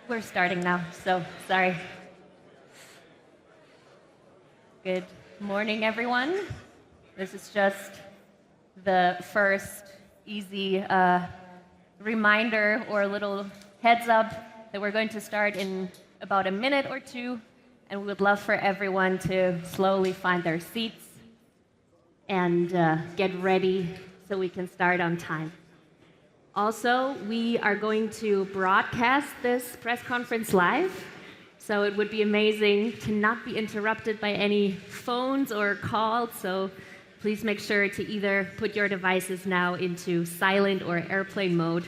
We're starting now, so sorry. Good morning, everyone. This is just the first easy reminder or a little heads up that we're going to start in about a minute or two, and we would love for everyone to slowly find their seats and get ready so we can start on time. Also, we are going to broadcast this press conference live, so it would be amazing to not be interrupted by any phones or calls, so please make sure to either put your devices now into silent or airplane mode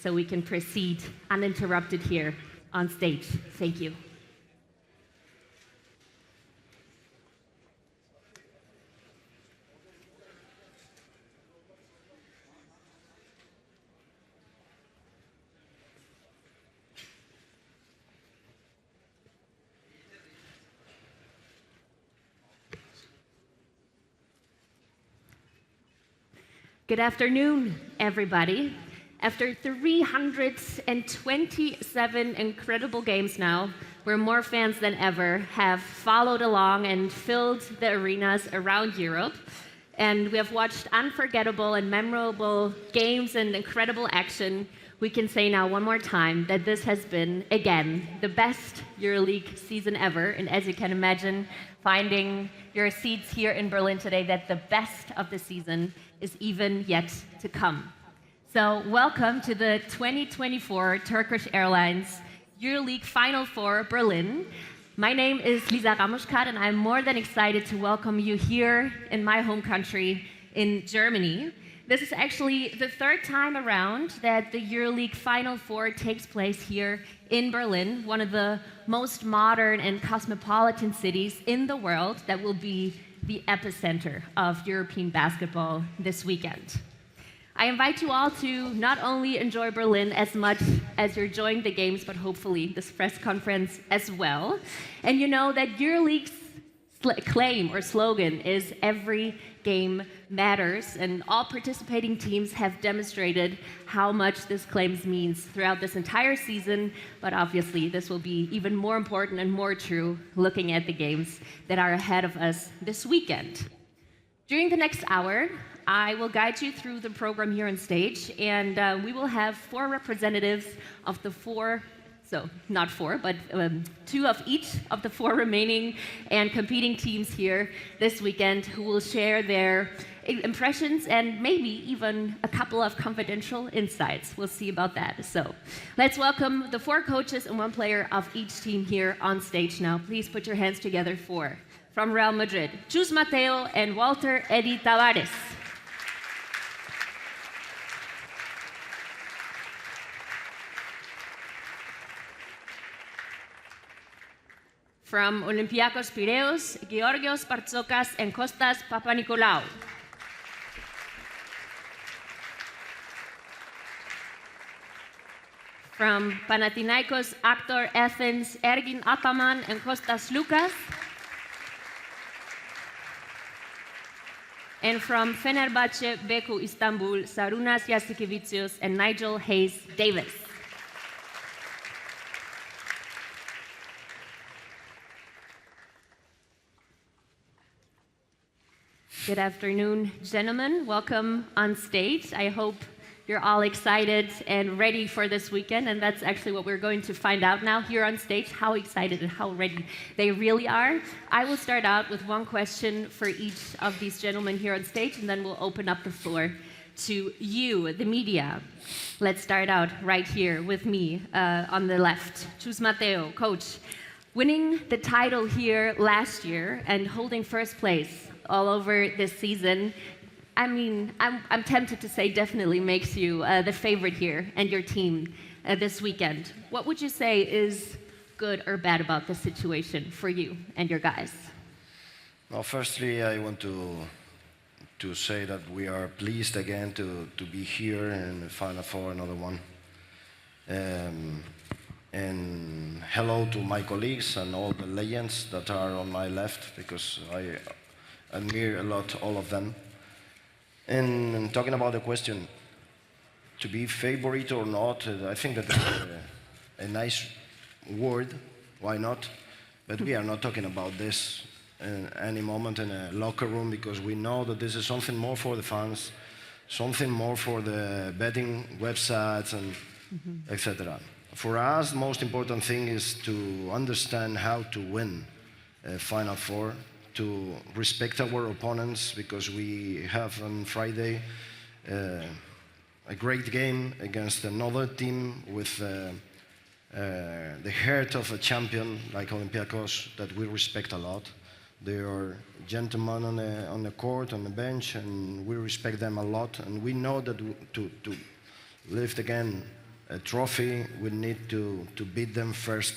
so we can proceed uninterrupted here on stage. Thank you. Good afternoon, everybody. After 327 incredible games now, where more fans than ever have followed along and filled the arenas around Europe, and we have watched unforgettable and memorable games and incredible action, we can say now one more time that this has been, again, the best EuroLeague season ever. And as you can imagine, finding your seats here in Berlin today, that the best of the season is even yet to come. So welcome to the 2024 Turkish Airlines EuroLeague Final Four Berlin. My name is Lisa Ramuschkat, and I'm more than excited to welcome you here in my home country in Germany. This is actually the third time around that the EuroLeague Final Four takes place here in Berlin, one of the most modern and cosmopolitan cities in the world that will be the epicenter of European basketball this weekend. I invite you all to not only enjoy Berlin as much as you're enjoying the games, but hopefully this press conference as well. And you know that EuroLeague's claim or slogan is "Every game matters," and all participating teams have demonstrated how much this claim means throughout this entire season, but obviously this will be even more important and more true looking at the games that are ahead of us this weekend. During the next hour, I will guide you through the program here on stage, and we will have four representatives of the four, so not four, but two of each of the four remaining and competing teams here this weekend who will share their impressions and maybe even a couple of confidential insights. We'll see about that. So let's welcome the four coaches and one player of each team here on stage now. Please put your hands together for, from Real Madrid, Chus Mateo and Walter Eddie Tavares. From Olympiacos Piraeus, Georgios Partsokas and Kostas Papanikolaou. From Panathinaikos Actor Athens, Ergin Ataman and Kostas Lukas. And from Fenerbahce Beku Istanbul, Sarunas Jasikevičius and Nigel Hayes Davis. Good afternoon, gentlemen. Welcome on stage. I hope you're all excited and ready for this weekend, and that's actually what we're going to find out now here on stage, how excited and how ready they really are. I will start out with one question for each of these gentlemen here on stage, and then we'll open up the floor to you, the media. Let's start out right here with me on the left. Chus Mateo, coach. Winning the title here last year and holding first place all over this season, I mean, I'm tempted to say definitely makes you the favorite here and your team this weekend. What would you say is good or bad about the situation for you and your guys? Well, firstly, I want to say that we are pleased again to be here in the Final Four, another one. And hello to my colleagues and all the legends that are on my left, because I admire a lot all of them. And talking about the question, to be favorite or not, I think that a nice word, why not? But we are not talking about this in any moment in a locker room, because we know that this is something more for the fans, something more for the betting websites and etc. For us, the most important thing is to understand how to win a Final Four, to respect our opponents, because we have on Friday a great game against another team with the heart of a champion like Olympiacos that we respect a lot. They are gentlemen on the court, on the bench, and we respect them a lot. And we know that to lift again a trophy, we need to beat them first,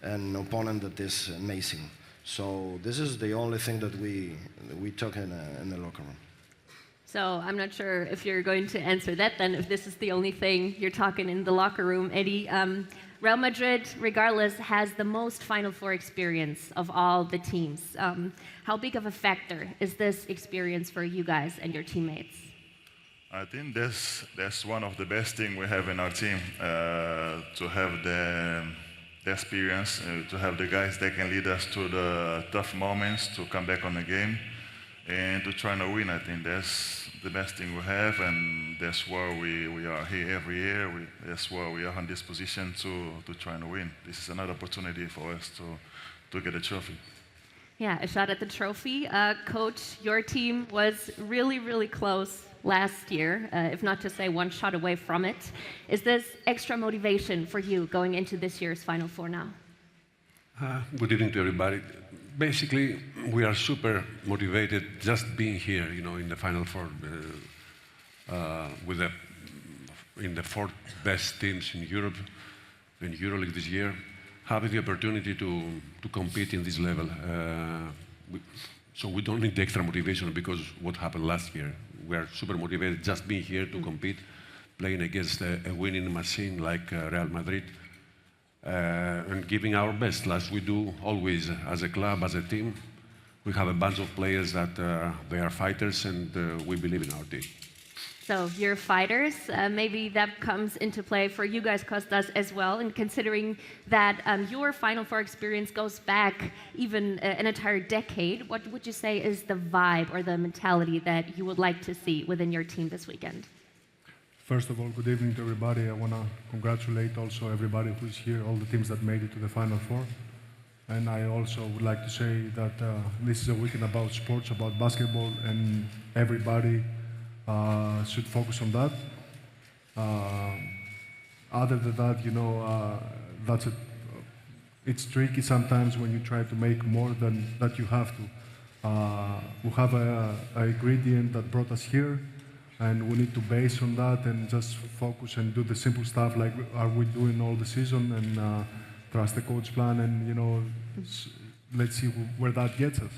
an opponent that is amazing. So this is the only thing that we talk in the locker room. So I'm not sure if you're going to answer that then, if this is the only thing you're talking in the locker room, Eddie. Real Madrid, regardless, has the most Final Four experience of all the teams. How big of a factor is this experience for you guys and your teammates? I think that's one of the best things we have in our team, to have the experience, to have the guys that can lead us to the tough moments, to come back on the game, and to try to win. I think that's the best thing we have, and that's why we are here every year. That's why we are in this position to try and win. This is another opportunity for us to get a trophy. Yeah, a shot at the trophy. Coach, your team was really, really close last year, if not to say one shot away from it. Is this extra motivation for you going into this year's Final Four now? Good evening to everybody. Basically, we are super motivated just being here, in the Final Four, in the 4 best teams in Europe, in EuroLeague this year, having the opportunity to compete in this level. So we don't need the extra motivation because what happened last year. We are super motivated just being here to compete, playing against a winning machine like Real Madrid. And giving our best, as we do always as a club, as a team. We have a bunch of players that they are fighters, and we believe in our team. So you're fighters. Maybe that comes into play for you guys, Kostas, as well. And considering that your Final Four experience goes back even an entire decade, what would you say is the vibe or the mentality that you would like to see within your team this weekend? First of all, good evening to everybody. I want to congratulate also everybody who's here, all the teams that made it to the Final Four. And I also would like to say that this is a weekend about sports, about basketball, and everybody should focus on that. Other than that, it's tricky sometimes when you try to make more than that you have to. We have a ingredient that brought us here, and we need to base on that and just focus and do the simple stuff like are we doing all the season, and trust the coach plan, and let's see where that gets us.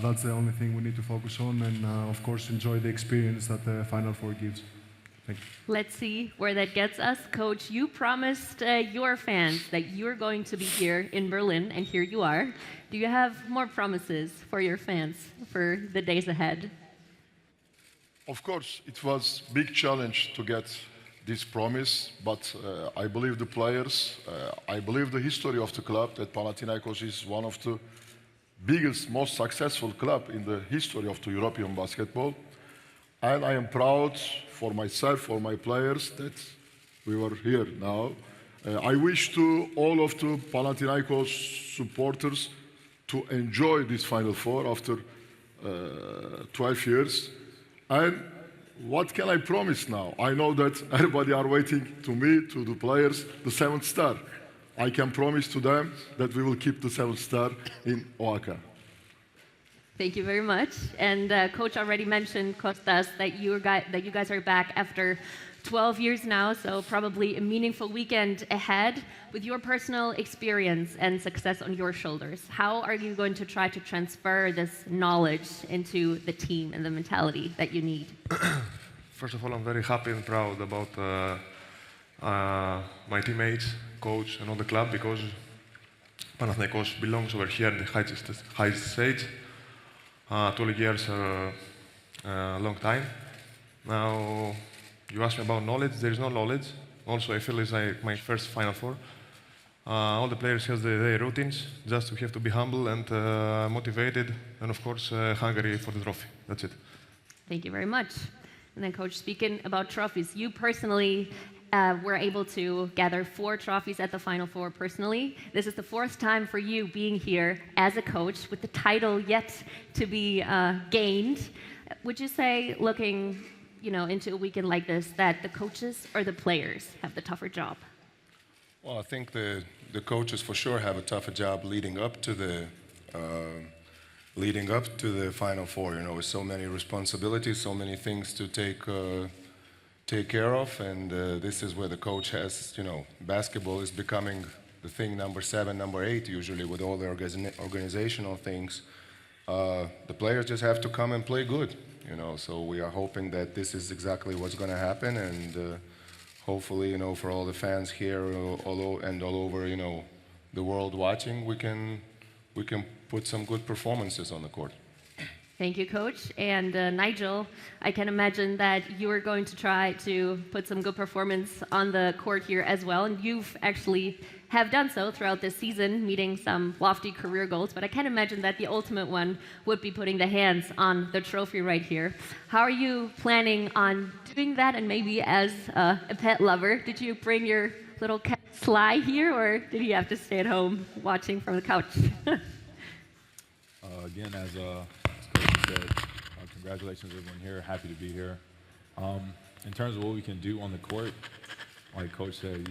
That's the only thing we need to focus on, and of course enjoy the experience that the Final Four gives. Thank you. Let's see where that gets us. Coach, you promised your fans that you're going to be here in Berlin, and here you are. Do you have more promises for your fans for the days ahead? Of course, it was a big challenge to get this promise, but I believe the players, I believe the history of the club, that Panathinaikos is one of the biggest, most successful club in the history of the European basketball. And I am proud for myself, for my players, that we were here now. I wish to all of the Panathinaikos supporters to enjoy this Final Four after 12 years. And what can I promise now? I know that everybody are waiting to me, to the players, the 7th star. I can promise to them that we will keep the 7th star in Oaxaca. Thank you very much. And Coach already mentioned, Kostas, that you guys are back after 12 years now, so probably a meaningful weekend ahead. With your personal experience and success on your shoulders, how are you going to try to transfer this knowledge into the team and the mentality that you need? First of all, I'm very happy and proud about my teammates, coach, and all the club, because Panathinaikos belongs over here in the highest stage. 12 years are a long time. Now, you asked me about knowledge. There is no knowledge. Also, I feel it's like my first Final Four. All the players have their routines. Just we have to be humble and motivated, and of course hungry for the trophy. That's it. Thank you very much. And then, Coach, speaking about trophies, you personally were able to gather 4 trophies at the Final Four personally. This is the 4th time for you being here as a coach with the title yet to be gained. Would you say, looking into a weekend like this, that the coaches or the players have the tougher job? Well, I think the coaches for sure have a tougher job leading up to the Final Four. With so many responsibilities, so many things to take care of, and this is where the coach has. Basketball is becoming the thing number 7, number 8 usually with all the organizational things. The players just have to come and play good. So we are hoping that this is exactly what's going to happen, and. Hopefully, for all the fans here all over, the world watching, we can put some good performances on the court. Thank you, Coach. And Nigel, I can imagine that you are going to try to put some good performance on the court here as well. And you've actually have done so throughout this season, meeting some lofty career goals. But I can imagine that the ultimate one would be putting the hands on the trophy right here. How are you planning on doing that? And maybe as a pet lover, did you bring your little cat Sly here, or did he have to stay at home watching from the couch? Again, as Coach said, congratulations everyone here. Happy to be here. In terms of what we can do on the court, like Coach said,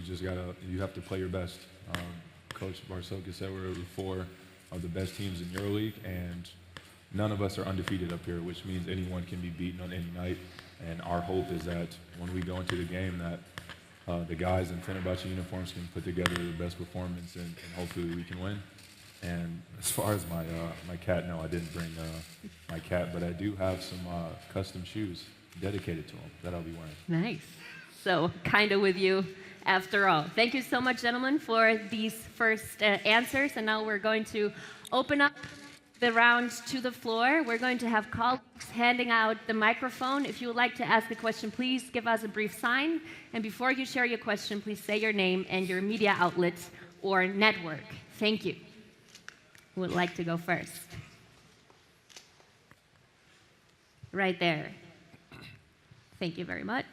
you have to play your best. Coach Barsoka said we're 4 of the best teams in EuroLeague, and none of us are undefeated up here, which means anyone can be beaten on any night. And our hope is that when we go into the game, that the guys in Fenerbahce uniforms can put together the best performance, and hopefully we can win. And as far as my cat, no, I didn't bring my cat, but I do have some custom shoes dedicated to him that I'll be wearing. Nice. So, kind of with you after all. Thank you so much, gentlemen, for these first answers. And now we're going to open up the round to the floor. We're going to have colleagues handing out the microphone. If you would like to ask a question, please give us a brief sign. And before you share your question, please say your name and your media outlet or network. Thank you. Who would like to go first? Right there. Thank you very much.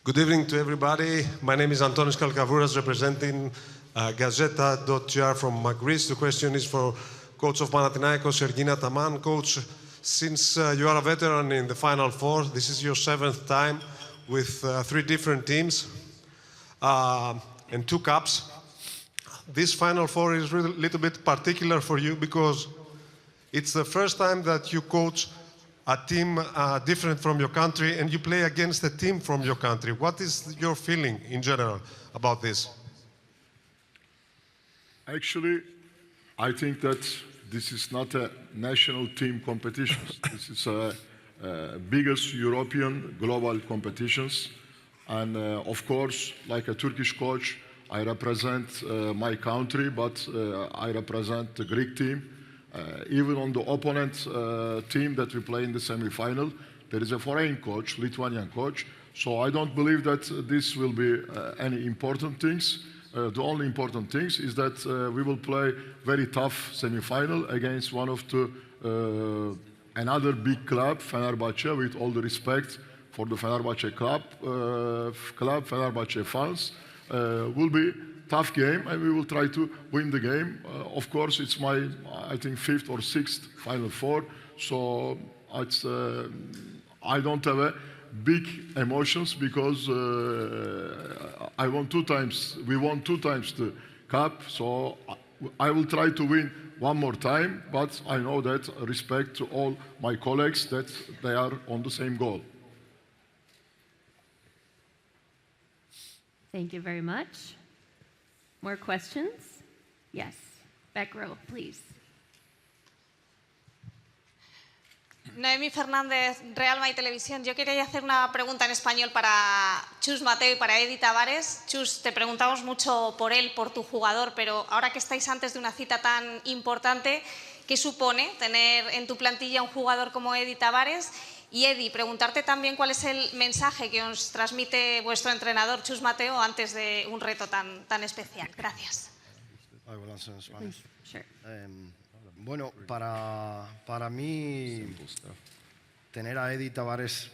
Good evening to everybody. My name is Antonis Kalkavouras, representing Gazeta.gr from Greece. The question is for coach of Panathinaikos, Ergin Ataman. Coach, since you are a veteran in the Final Four, this is your 7th time with 3 different teams and 2 cups. This Final Four is really a little bit particular for you because it's the first time that you coach a team different from your country and you play against a team from your country. What is your feeling in general about this? Actually, I think that this is not a national team competition. This is a biggest European global competitions. And of course, like a Turkish coach, I represent my country, but I represent the Greek team. Even on the opponent team that we play in the semi-final, there is a foreign coach, Lithuanian coach. So I don't believe that this will be any important things. The only important things is that we will play very tough semi-final against one of the another big club, Fenerbahce, with all the respect for the Fenerbahce club, Fenerbahce fans. Will be tough game, and we will try to win the game. Of course, it's my, I think, 5th or 6th Final Four, so it's, I don't have a big emotions because I won 2 times. We won 2 times the cup, so I will try to win one more time. But I know that respect to all my colleagues that they are on the same goal. Thank you very much. More questions? Yes. Back row, please. Noemí Fernández, Real Madrid Televisión. Yo quería hacer una pregunta en español para Chus Mateo y para Edi Tavares. Chus, te preguntamos mucho por él, por tu jugador, pero ahora que estáis antes de una cita tan importante, qué supone tener en tu plantilla un jugador como Edi Tavares. Y Edi, preguntarte también cuál es el mensaje que os transmite vuestro entrenador, Chus Mateo, antes de un reto tan especial. Gracias. Sure. Bueno, para mí, tener a Edi Tavares,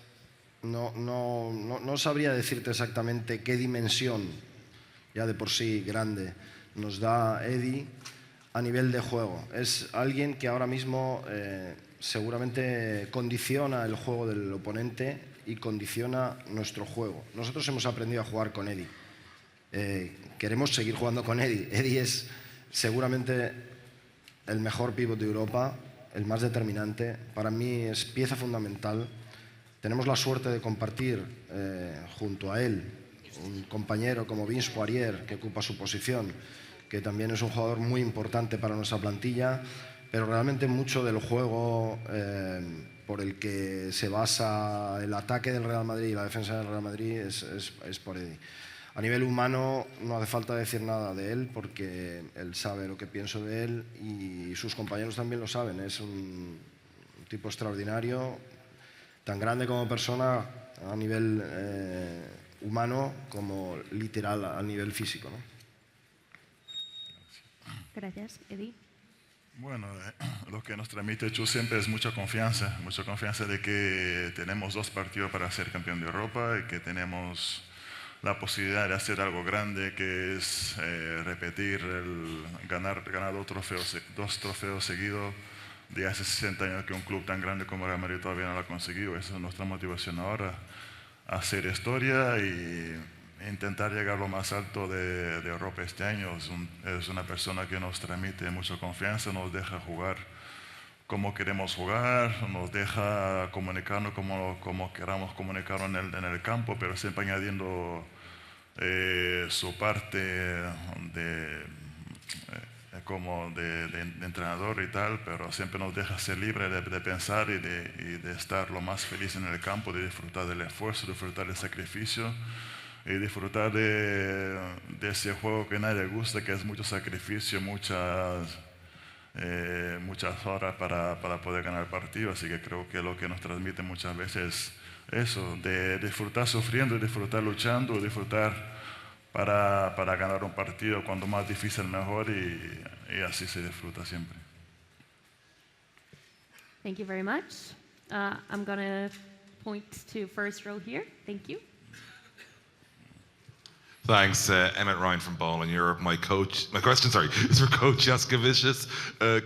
no sabría decirte exactamente qué dimensión, ya de por sí grande, nos da Edi a nivel de juego. Es alguien que ahora mismo seguramente condiciona el juego del oponente y condiciona nuestro juego. Nosotros hemos aprendido a jugar con Edi. Queremos seguir jugando con Edi. Edi es seguramente el mejor pívot de Europa, el más determinante. Para mí es pieza fundamental. Tenemos la suerte de compartir junto a él un compañero como Vince Poirier, que ocupa su posición, que también es un jugador muy importante para nuestra plantilla, pero realmente mucho del juego por el que se basa el ataque del Real Madrid y la defensa del Real Madrid es por Edi. A nivel humano no hace falta decir nada de él porque él sabe lo que pienso de él y sus compañeros también lo saben. Es un tipo extraordinario, tan grande como persona a nivel humano como literal a nivel físico, ¿no? Gracias, Edi. Bueno, lo que nos transmite Chus siempre es mucha confianza de que tenemos 2 partidos para ser campeón de Europa y que tenemos la posibilidad de hacer algo grande, que es repetir, ganar 2 trofeos seguidos de hace 60 años que un club tan grande como Real Madrid todavía no lo ha conseguido. Esa es nuestra motivación ahora, hacer historia y intentar llegar lo más alto de Europa este año. Es una persona que nos transmite mucha confianza, nos deja jugar como queremos jugar, nos deja comunicarnos como queramos comunicarnos en el campo, pero siempre añadiendo su parte de entrenador y tal, pero siempre nos deja ser libre de pensar y de estar lo más feliz en el campo, de disfrutar del esfuerzo, disfrutar del sacrificio y disfrutar de ese juego que a nadie le gusta, que es mucho sacrificio, muchas horas para poder ganar el partido. Así que creo que lo que nos transmite muchas veces es eso, de disfrutar sufriendo, disfrutar luchando, disfrutar para ganar un partido, cuando más difícil mejor, y así se disfruta siempre. Thank you very much. I'm going to point to first row here. Thank you. Thanks, Emmett Ryan from Ball in Europe. My question, is for Coach Jaskevicius.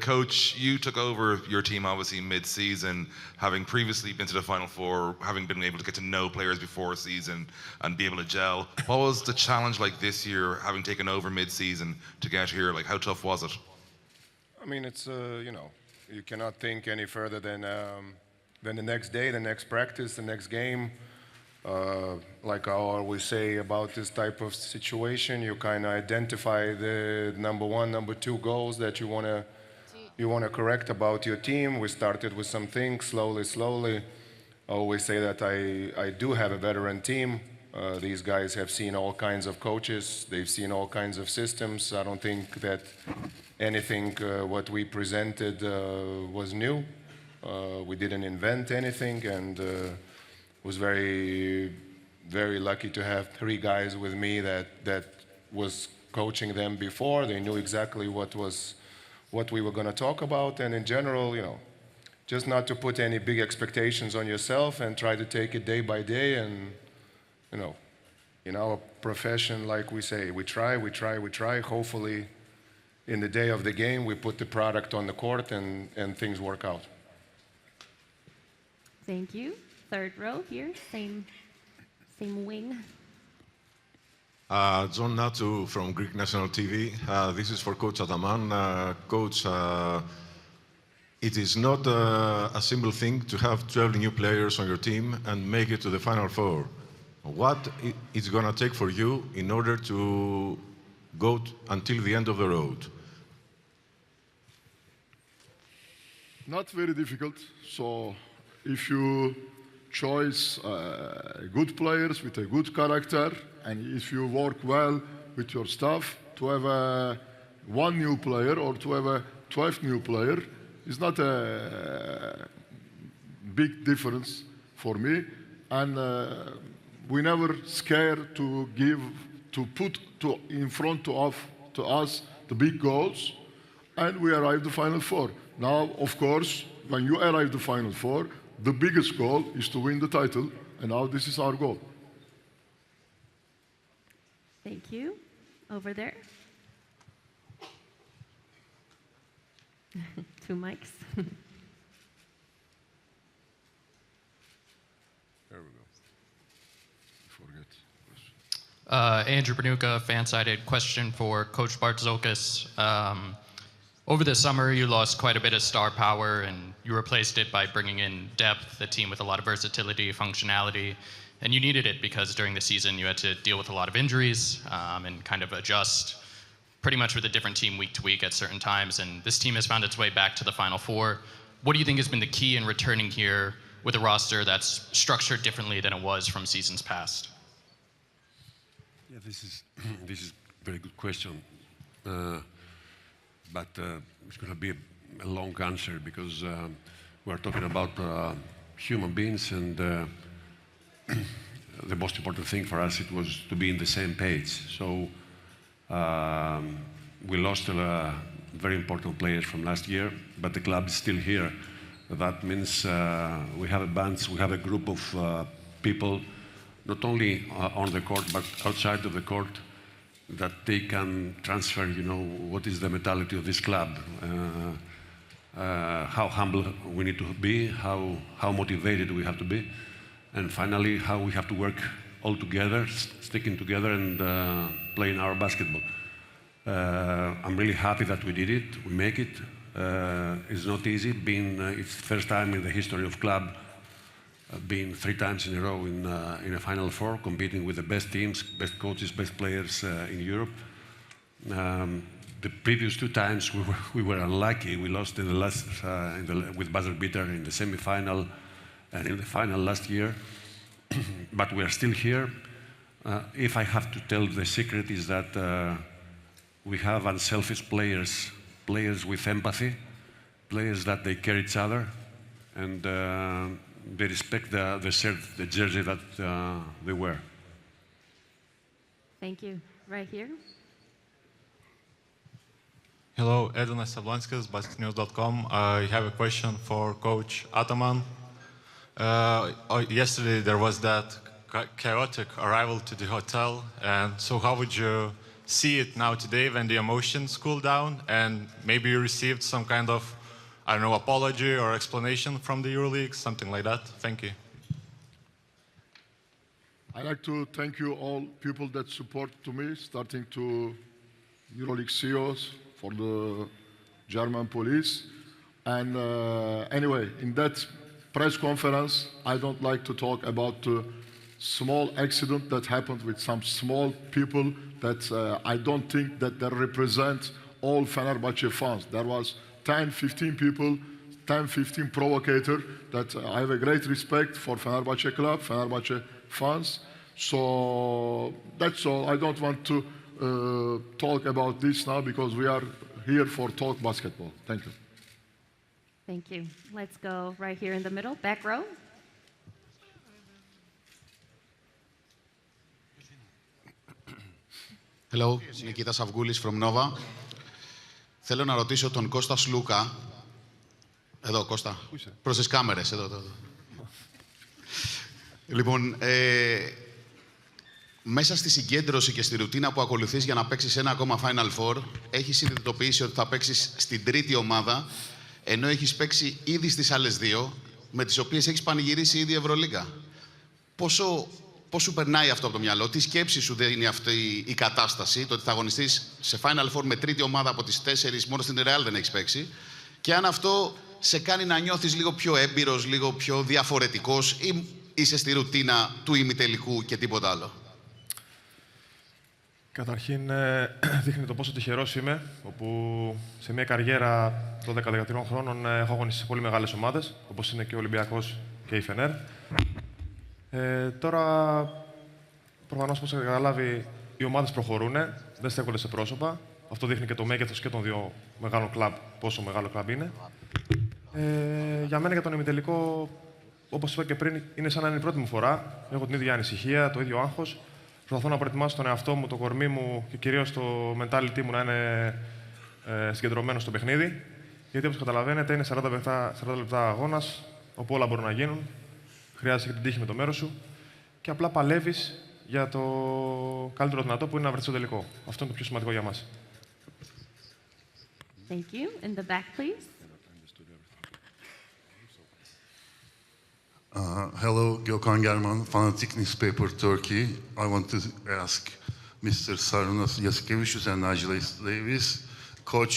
Coach, you took over your team obviously mid-season, having previously been to the Final Four, having been able to get to know players before season and be able to gel. What was the challenge like this year, having taken over mid-season to get here? Like, how tough was it? I mean, it's you cannot think any further than the next day, the next practice, the next game. Like I always say about this type of situation, you kind of identify the number 1, number 2 goals that you want to correct about your team. We started with some things slowly. I always say that I do have a veteran team. These guys have seen all kinds of coaches. They've seen all kinds of systems. I don't think that anything what we presented was new. We didn't invent anything, and was very, very lucky to have 3 guys with me that was coaching them before. They knew exactly what we were going to talk about, and in general, just not to put any big expectations on yourself and try to take it day by day. And in our profession, like we say, we try. Hopefully, in the day of the game, we put the product on the court and things work out. Thank you. Third row here, same wing. John Natu from Greek National TV. This is for Coach Ataman. Coach, it is not a simple thing to have 12 new players on your team and make it to the Final Four. What is going to take for you in order to go until the end of the road? Not very difficult. So if you choose good players with a good character, and if you work well with your staff, to have one new player or to have 12 new player, It's not a big difference for me, and we never scared to put in front of us the big goals, and we arrived the Final Four. Now, of course, when you arrive the Final Four, the biggest goal is to win the title, and now this is our goal. Thank you. Over there. 2 mics. There we go. Forget. Andrew Bernuka, fan-sided question for Coach Bartzokas. Over the summer, you lost quite a bit of star power, and you replaced it by bringing in depth, a team with a lot of versatility, functionality, and you needed it because during the season you had to deal with a lot of injuries and kind of adjust pretty much with a different team week to week at certain times, and this team has found its way back to the Final Four. What do you think has been the key in returning here with a roster that's structured differently than it was from seasons past? Yeah, this is a very good question. But it's going to be a long answer because we're talking about human beings, and the most important thing for us, it was to be in the same page. So we lost very important players from last year, but the club is still here. That means we have a bunch, we have a group of people, not only on the court, but outside of the court, that they can transfer, what is the mentality of this club, how humble we need to be, how motivated we have to be, and finally, how we have to work all together, sticking together and playing our basketball. I'm really happy that we did it, we make it. It's not easy, it's the first time in the history of club being 3 times in a row in a Final Four, competing with the best teams, best coaches, best players in Europe. The previous 2 times we were unlucky. We lost in the last with buzzer beater in the semi-final and in the final last year. But we are still here. If I have to tell, the secret is that we have unselfish players, players with empathy, players that they care each other, and they respect the jersey that they wear. Thank you. Right here. Hello, Edvinas Sablonskis, basketnews.com. I have a question for Coach Ataman. Yesterday there was that chaotic arrival to the hotel, and so how would you see it now today when the emotions cool down and maybe you received some kind of, I don't know, apology or explanation from the EuroLeague, something like that? Thank you. I'd like to thank you all people that support to me, starting to EuroLeague CEOs, for the German police. And anyway, in that press conference, I don't like to talk about the small accident that happened with some small people that I don't think that they represent all Fenerbahce fans. There was 10, 15 people, 10, 15 provocators that I have a great respect for Fenerbahce club, Fenerbahce fans. So that's all. I don't want to talk about this now because we are here for talk basketball. Thank you. Thank you. Let's go right here in the middle, back row. Hello, Nikitas Avgoulis from Nova. Θέλω να ρωτήσω τον Κώστα Σλούκα. Εδώ, Κώστα. Προς τις κάμερες, εδώ. Λοιπόν, μέσα στη συγκέντρωση και στη ρουτίνα που ακολουθείς για να παίξεις ένα ακόμα Final Four, έχεις συνειδητοποιήσει ότι θα παίξεις στην τρίτη ομάδα, ενώ έχεις παίξει ήδη στις άλλες 2, με τις οποίες έχεις πανηγυρίσει ήδη η Ευρωλίγκα. Πώς σου περνάει αυτό από το μυαλό, τι σκέψη σου δίνει αυτή η κατάσταση, το ότι θα αγωνιστείς σε Final Four με τρίτη ομάδα από τις 4, μόνο στην Real δεν έχεις παίξει, και αν αυτό σε κάνει να νιώθεις λίγο πιο έμπειρος, λίγο πιο διαφορετικός, ή είσαι στη ρουτίνα του ημιτελικού και τίποτα άλλο? Καταρχήν, δείχνει το πόσο τυχερός είμαι, όπου σε μια καριέρα 12-13 χρόνων έχω αγωνιστεί σε πολύ μεγάλες ομάδες, όπως είναι και ο Ολυμπιακός και η Φενέρ. Τώρα, προφανώς, όπως έχετε καταλάβει, οι ομάδες προχωρούν, δεν στέκονται σε πρόσωπα. Αυτό δείχνει και το μέγεθος και των 2 μεγάλων κλαμπ, πόσο μεγάλο κλαμπ είναι. Για μένα για τον ημιτελικό, όπως είπα και πριν, είναι σαν να είναι η πρώτη μου φορά. Έχω την ίδια ανησυχία, το ίδιο άγχος. Προσπαθώ να προετοιμάσω τον εαυτό μου, το κορμί μου και κυρίως το mentality μου να είναι συγκεντρωμένο στο παιχνίδι. Γιατί όπως καταλαβαίνετε είναι 40 λεπτά αγώνας, όπου όλα μπορούν να γίνουν. Χρειάζεται και την τύχη με το μέρος σου. Και απλά παλεύεις για το καλύτερο δυνατό που είναι να βρεθείς στο τελικό. Αυτό είναι το πιο σημαντικό για μας. Thank you. In the back, please. Hello, Gökhan German, Fanatic Newspaper, Turkey. I want to ask Mr. Sarunas Yasikevicius and Nagilis Davis, Coach,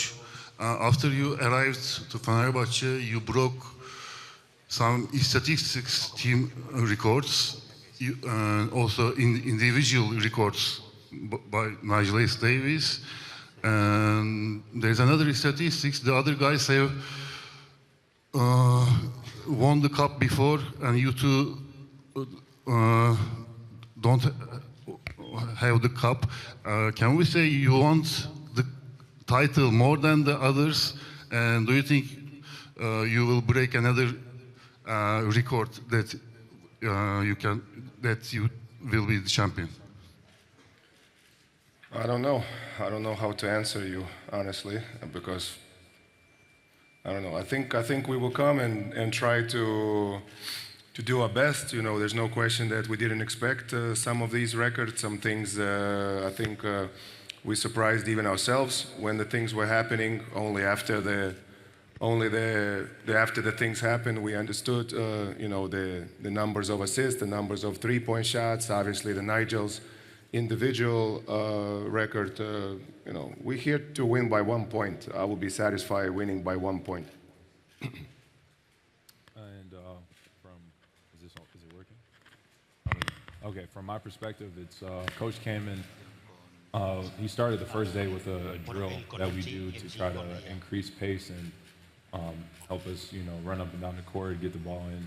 after you arrived to Fenerbahce, you broke some statistics team records, also individual records by Nagilis Davis. And there's another statistics, the other guys have won the cup before, and you two don't have the cup. Can we say you want the title more than the others? And do you think you will break another record that you will be the champion? I don't know. I don't know how to answer you, honestly, because I don't know. I think we will come and try to do our best. You know, there's no question that we didn't expect some of these records. Some things I think we surprised even ourselves when the things were happening. Only after the things happened, we understood. You know, the numbers of assists, the numbers of 3-point shots. Obviously, the Nigel's individual record. You know, we're here to win by 1 point. I will be satisfied winning by 1 point. And is it working? Okay, from my perspective, it's Coach came in. He started the first day with a drill that we do to try to increase pace and help us, you know, run up and down the court, get the ball in,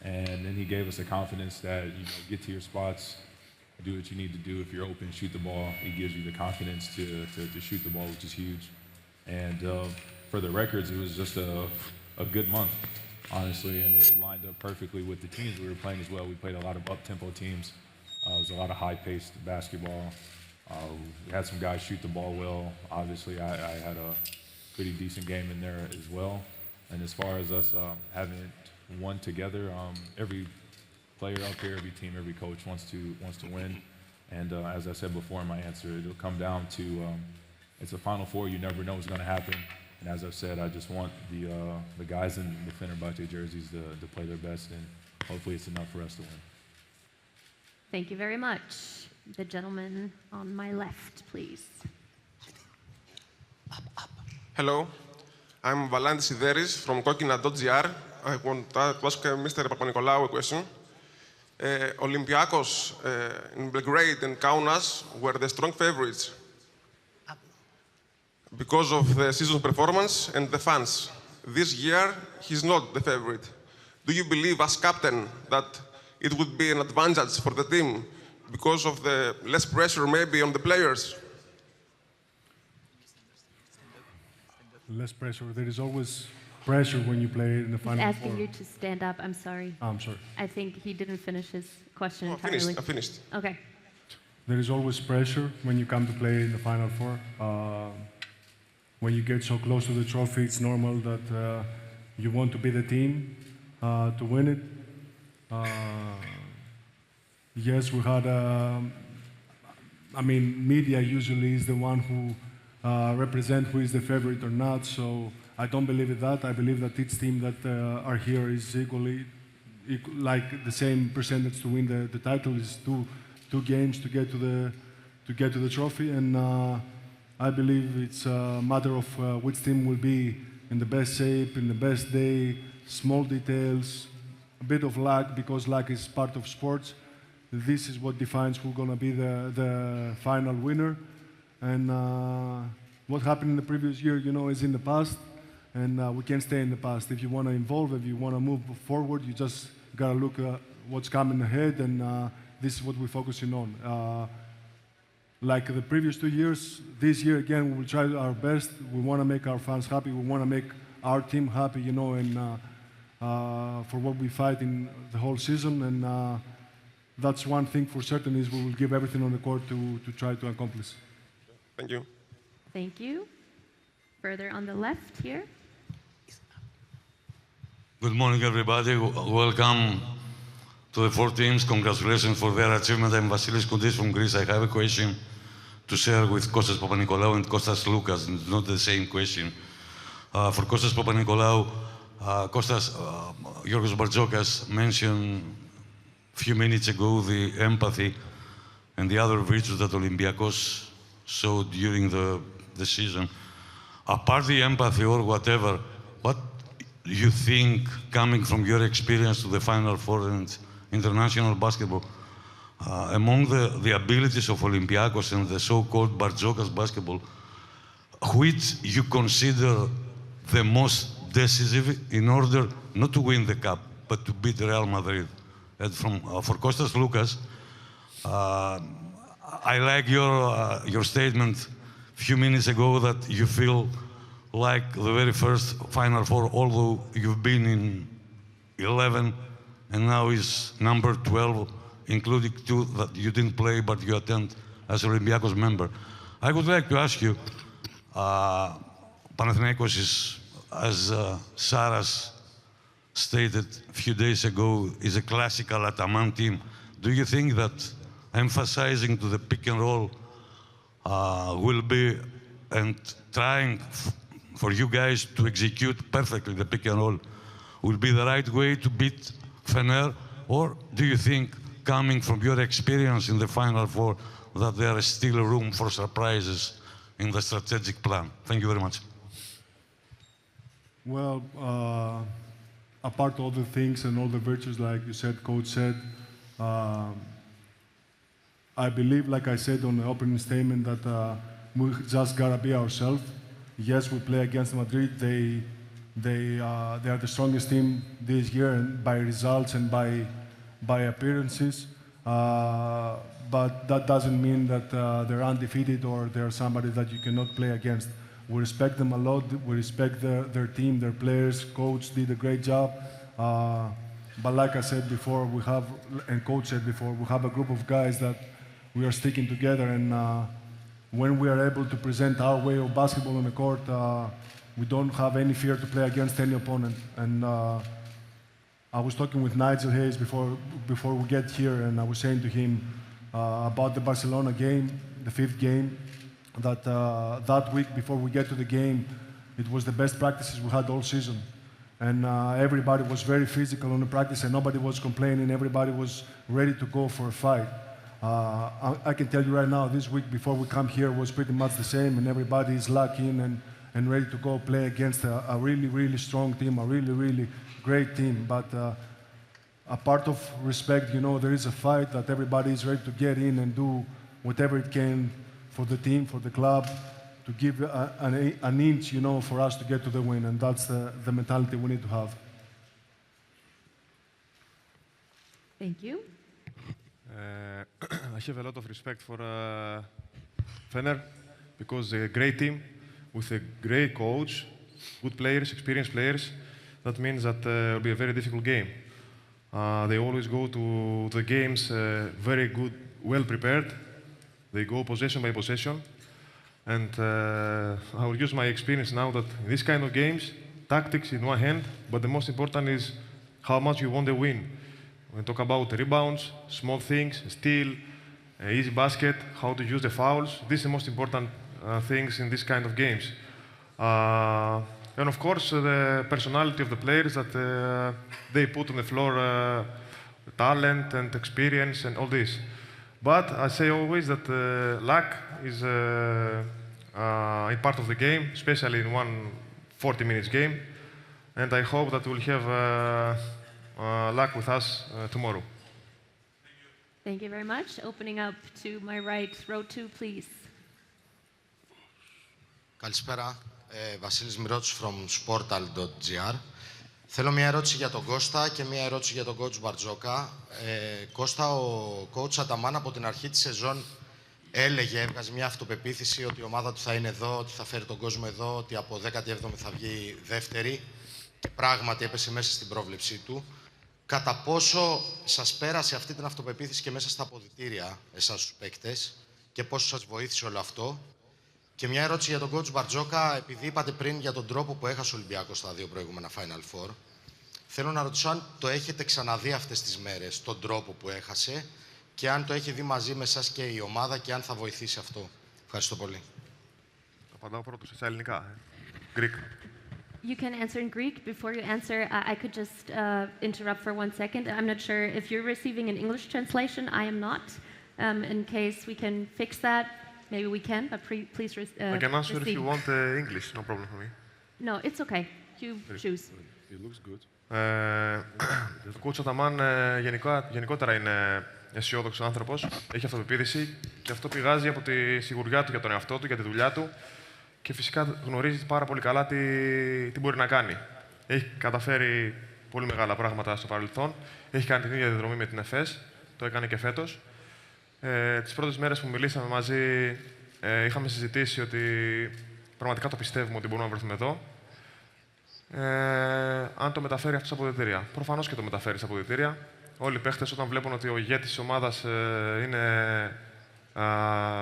and then he gave us the confidence that, you know, get to your spots. Do what you need to do. If you're open, shoot the ball. He gives you the confidence to shoot the ball, which is huge. And for the records, it was just a good month, honestly, and it lined up perfectly with the teams we were playing as well. We played a lot of up-tempo teams. It was a lot of high-paced basketball. We had some guys shoot the ball well. Obviously, I had a pretty decent game in there as well. And as far as us having won together, every player up here, every team, every coach wants to win. And as I said before in my answer, it'll come down to it's a Final Four. You never know what's going to happen. And as I've said, I just want the guys in the Fenerbahce jerseys to play their best, and hopefully it's enough for us to win. Thank you very much. The gentleman on my left, please. Hello, I'm Valantis Sideris from Kokina.gr. I want to ask Mr. Papanikolaou a question. Olympiacos in Belgrade and Kaunas were the strong favorites because of the season's performance and the fans. This year, he's not the favorite. Do you believe, as captain, that it would be an advantage for the team because of the less pressure maybe on the players? Less pressure. There is always pressure when you play in the Final Four. He's asking you to stand up. I'm sorry. I'm sorry. I think he didn't finish his question entirely. I finished. Okay. There is always pressure when you come to play in the Final Four. When you get so close to the trophy, it's normal that you want to be the team to win it. Yes, we had. I mean, media usually is the one who represent who is the favorite or not. So I don't believe in that. I believe that each team that are here is equally like the same percentage to win the title. Is two games to get to the trophy, and I believe it's a matter of which team will be in the best shape, in the best day. Small details, a bit of luck, because luck is part of sports. This is what defines who's going to be the final winner. And what happened in the previous year, you know, is in the past, and we can't stay in the past. If you want to evolve, if you want to move forward, you just got to look at what's coming ahead, and this is what we're focusing on. Like the previous 2 years, this year again, we will try our best. We want to make our fans happy. We want to make our team happy, you know, and for what we fight in the whole season. And that's one thing for certain is we will give everything on the court to try to accomplish. Thank you. Thank you. Further on the left here. Good morning, everybody. Welcome to the four teams. Congratulations for their achievement. I'm Vasilis Koundis from Greece. I have a question to share with Kostas Papanikolaou and Kostas Loukas. It's not the same question. For Kostas Papanikolaou, Kostas, Giorgos Bartzokas mentioned a few minutes ago the empathy and the other virtues that Olympiacos showed during the season. Apart the empathy or whatever, what do you think, coming from your experience to the Final Four and international basketball, among the abilities of Olympiacos and the so-called Bartzokas basketball, which you consider the most decisive in order not to win the cup, but to beat Real Madrid? And for Kostas Loukas, I like your statement a few minutes ago that you feel like the very first Final Four, although you've been in 11 and now is number 12, including 2 that you didn't play but you attend as an Olympiacos member. I would like to ask you, Panathinaikos is, as Saras stated a few days ago, is a classical Ataman team. Do you think that emphasizing to the pick and roll will be, and trying for you guys to execute perfectly the pick and roll, will be the right way to beat Fener? Or do you think, coming from your experience in the Final Four, that there is still room for surprises in the strategic plan? Thank you very much. Well, apart all the things and all the virtues, like you said, Coach said, I believe, like I said on the opening statement, that we just gotta be ourselves. Yes, we play against Madrid. They are the strongest team this year, and by results and by appearances. But that doesn't mean that they're undefeated or they're somebody that you cannot play against. We respect them a lot. We respect their team, their players. Coach did a great job. But like I said before, and Coach said before, we have a group of guys that we are sticking together, and when we are able to present our way of basketball on the court, we don't have any fear to play against any opponent. And I was talking with Nigel Hayes before we get here, and I was saying to him about the Barcelona game, the 5th game, that that week before we get to the game, it was the best practices we had all season. And everybody was very physical on the practice, and nobody was complaining. Everybody was ready to go for a fight. I can tell you right now, this week before we come here was pretty much the same, and everybody is locked in and ready to go play against a really, really strong team, a really, really great team. But a part of respect, you know, there is a fight that everybody is ready to get in and do whatever it can for the team, for the club, to give an inch, you know, for us to get to the win. And that's the mentality we need to have. Thank you. I have a lot of respect for Fener because they're a great team with a great coach, good players, experienced players. That means that it will be a very difficult game. They always go to the games very good, well prepared. They go possession by possession. And I will use my experience now that in this kind of games, tactics in one hand, but the most important is how much you want to win. We talk about rebounds, small things, steal, easy basket, how to use the fouls. These are the most important things in this kind of games. And of course, the personality of the players that they put on the floor, talent and experience and all this. But I say always that luck is a part of the game, especially in one 40-minute game. And I hope that we'll have luck with us tomorrow. Thank you very much. Opening up to my right, row 2, please. Καλησπέρα. Βασίλης Μυρώτης from sportal.gr. Θέλω μια ερώτηση για τον Κώστα και μια ερώτηση για τον coach Μπαρτζόκα. Κώστα, ο coach Αταμάν από την αρχή της σεζόν έλεγε, έβγαζε μια αυτοπεποίθηση ότι η ομάδα του θα είναι εδώ, ότι θα φέρει τον κόσμο εδώ, ότι από 17η θα βγει δεύτερη και πράγματι έπεσε μέσα στην πρόβλεψή του. Κατά πόσο σας πέρασε αυτή την αυτοπεποίθηση και μέσα στα αποδυτήρια, εσάς τους παίκτες, και πόσο σας βοήθησε όλο αυτό? Και μια ερώτηση για τον coach Μπαρτζόκα, επειδή είπατε πριν για τον τρόπο που έχασε ο Ολυμπιακός στα δύο προηγούμενα Final Four. Θέλω να ρωτήσω αν το έχετε ξαναδεί αυτές τις μέρες, τον τρόπο που έχασε, και αν το έχει δει μαζί με εσάς και η ομάδα και αν θα βοηθήσει αυτό. Ευχαριστώ πολύ. Απαντάω πρώτος στα ελληνικά. Greek. You can answer in Greek. Before you answer, I could just interrupt for 1 second. I'm not sure if you're receiving an English translation. I am not. In case we can fix that, maybe we can, but please I can answer if you want English, no problem for me. No, it's okay. You choose. It looks good. Ο coach Ataman γενικότερα είναι αισιόδοξος άνθρωπος, έχει αυτοπεποίθηση και αυτό πηγάζει από τη σιγουριά του για τον εαυτό του, για τη δουλειά του και φυσικά γνωρίζει πάρα πολύ καλά τι μπορεί να κάνει. Έχει καταφέρει πολύ μεγάλα πράγματα στο παρελθόν, έχει κάνει την ίδια διαδρομή με την ΕΦΕΣ, το έκανε και φέτος. Τις πρώτες μέρες που μιλήσαμε μαζί είχαμε συζητήσει ότι πραγματικά το πιστεύουμε ότι μπορούμε να βρεθούμε εδώ. Αν το μεταφέρει αυτό στα αποδυτήρια. Προφανώς και το μεταφέρει στα αποδυτήρια. Όλοι οι παίχτες όταν βλέπουν ότι ο ηγέτης της ομάδας είναι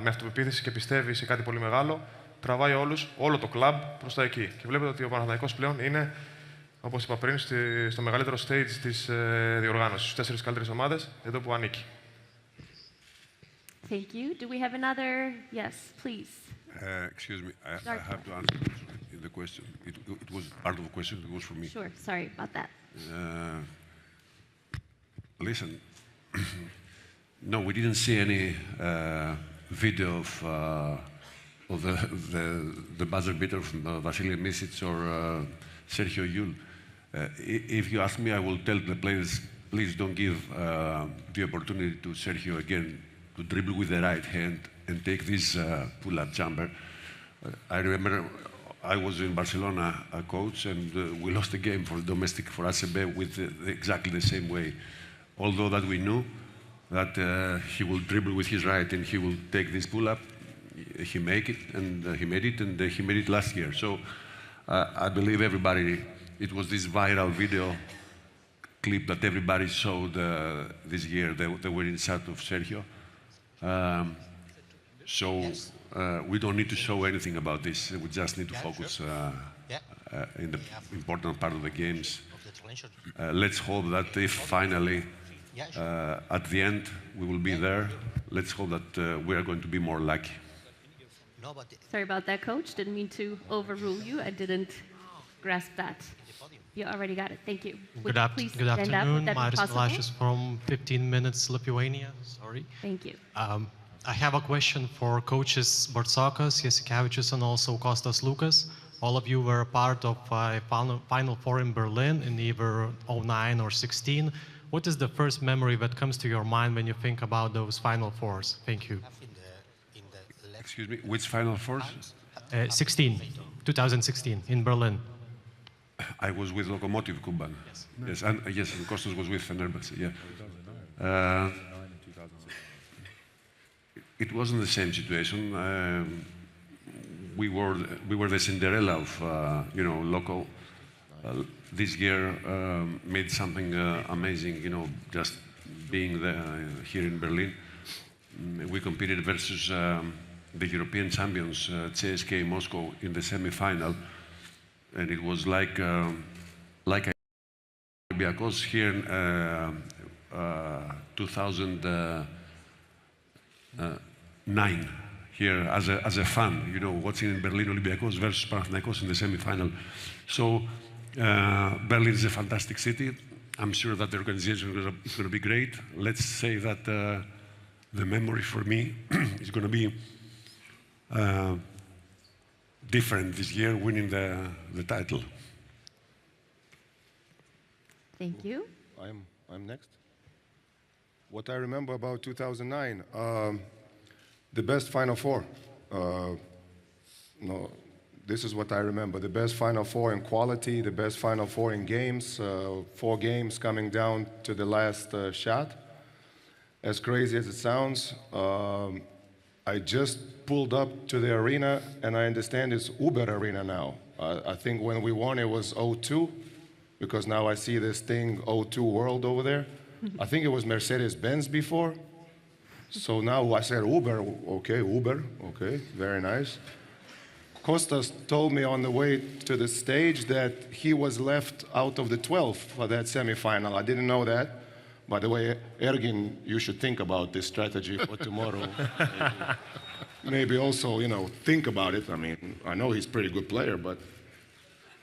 με αυτοπεποίθηση και πιστεύει σε κάτι πολύ μεγάλο, τραβάει όλο το κλαμπ προς τα εκεί. Και βλέπετε ότι ο Παναθηναϊκός πλέον είναι, όπως είπα πριν, στο μεγαλύτερο stage της διοργάνωσης, στις 4 καλύτερες ομάδες, εδώ που ανήκει. Thank you. Do we have another? Yes, please. Excuse me, I have to answer the question. It was part of the question, it was for me. Sure, sorry about that. Listen, no, we didn't see any video of the buzzer beater from Vasilij Misic or Sergio Yul. If you ask me, I will tell the players, please don't give the opportunity to Sergio again to dribble with the right hand and take this pull-up jumper. I remember I was in Barcelona a coach and we lost the game for domestic for ACB with exactly the same way. Although that we knew that he will dribble with his right and he will take this pull-up, he made it and he made it last year. So I believe everybody, it was this viral video clip that everybody saw this year. They were inside of Sergio. We don't need to show anything about this. We just need to focus in the important part of the games. Let's hope that if finally, at the end, we will be there, let's hope that we are going to be more lucky. Sorry about that, Coach. Didn't mean to overrule you. I didn't grasp that. You already got it. Thank you. Good afternoon. Marius Milashis from 15 Minutes Lithuania. Sorry. Thank you. I have a question for coaches Bartzokas, Jasikevičius, and also Kostas Lukas. All of you were a part of a Final Four in Berlin in either 09 or 16. What is the first memory that comes to your mind when you think about those Final Fours? Thank you. Excuse me, which Final Fours? 2016 in Berlin. I was with Lokomotiv Kuban. Yes, and Kostas was with Fenerbahce. Yeah. It wasn't the same situation. We were the Cinderella of local. This year made something amazing. Just being there here in Berlin. We competed versus the European champions CSKA Moscow in the semi-final, and it was like Olympiacos here in 2009 here as a fan, watching in Berlin Olympiacos versus Panathinaikos in the semi-final. So Berlin is a fantastic city. I'm sure that the organization is going to be great. Let's say that the memory for me is going to be different this year, winning the title. Thank you. I'm next. What I remember about 2009, the best Final Four. This is what I remember. The best Final Four in quality, the best Final Four in games, 4 games coming down to the last shot. As crazy as it sounds, I just pulled up to the arena, and I understand it's Uber Arena now. I think when we won, it was O2, because now I see this thing, O2 World over there. I think it was Mercedes-Benz before. So now I said Uber, okay, very nice. Kostas told me on the way to the stage that he was left out of the 12 for that semifinal. I didn't know that. By the way, Ergin, you should think about this strategy for tomorrow. Maybe also, think about it. I mean, I know he's a pretty good player, but